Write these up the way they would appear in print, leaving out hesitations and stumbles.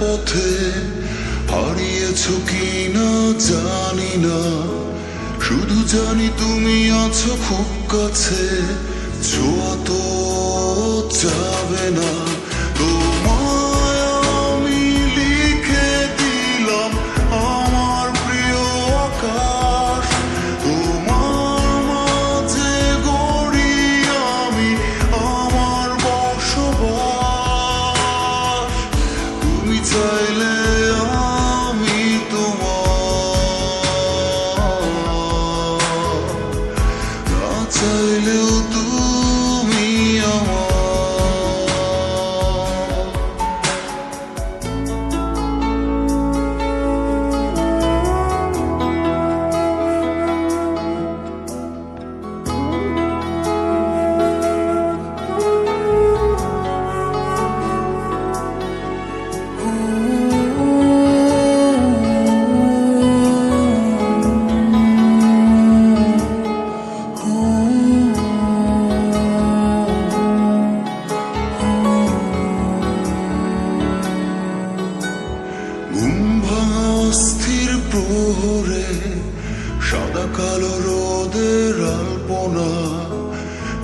পথে হারিয়েছ কিনা জানি না, শুধু জানি তুমি আছো খুব কাছে, ছোঁয়া তো যাবে না। তোমায় আমি লিখে দিলাম আমার প্রিয় আকাশ, তোমার মাঝে গড়ি আমি আমার বসবাস। তুমি চাইলে আমি তোমার, না চাইলেও তুমি আমার। ঘুম ভাঙা অস্থির প্রহরে সাদা কালো রোদের আলপনা,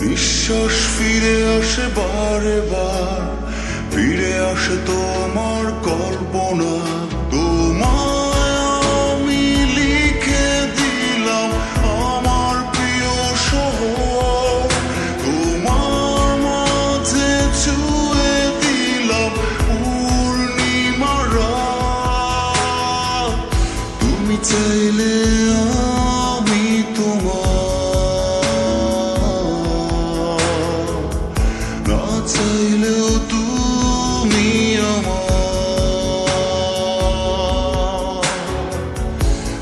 নিঃশ্বাস ফিরে আসে বারে বার, ফিরে আসে তোমার কল্পনা। তোমায় আমি লিখে দিলাম আমার প্রিয় শহর, তোমার মাঝে ছুঁয়ে দিলাম পূর্ণিমার রাত। তুমি চাইলে আমি তোমার, না চাইলেও তুমি আমার।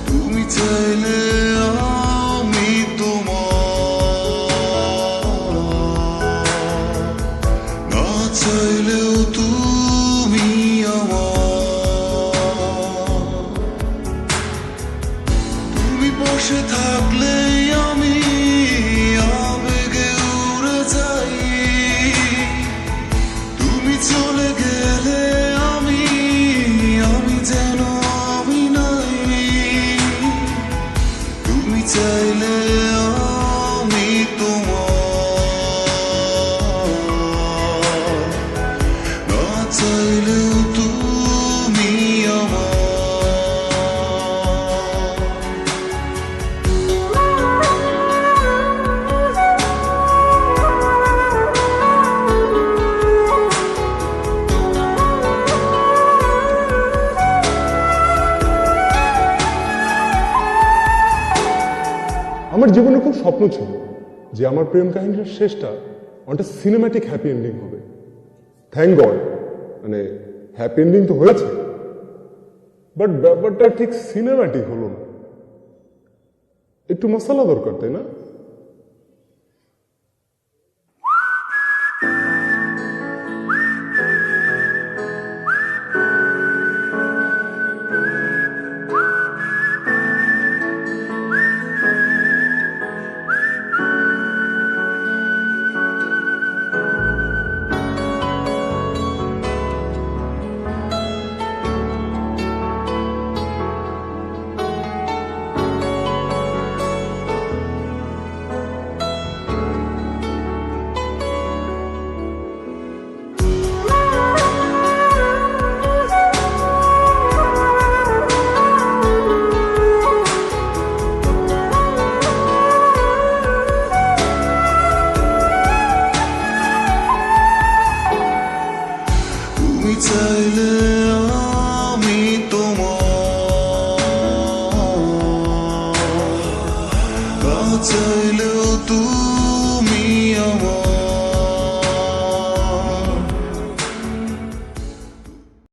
তুমি চাইলে আমি তোমার, না চাইলেও তুমি আমার। তুমি বসে থাকলে আমি আবেগে উড়ে যাই, তুমি চলে গেলে আমি যেন আমি নাই। তুমি চাইলে আমি তোমার, না চাইলেও তুমি আমার। আমার জীবনে খুব স্বপ্ন ছিল যে আমার প্রেম কাহিনীর শেষটা অনেকটা সিনেম্যাটিক হ্যাপি এন্ডিং হবে। থ্যাংক গড, মানে হ্যাপি এন্ডিং তো হয়েছে, বাট ব্যাপারটা ঠিক সিনেম্যাটিক হলো না। একটু মশলা দরকার, তাই না?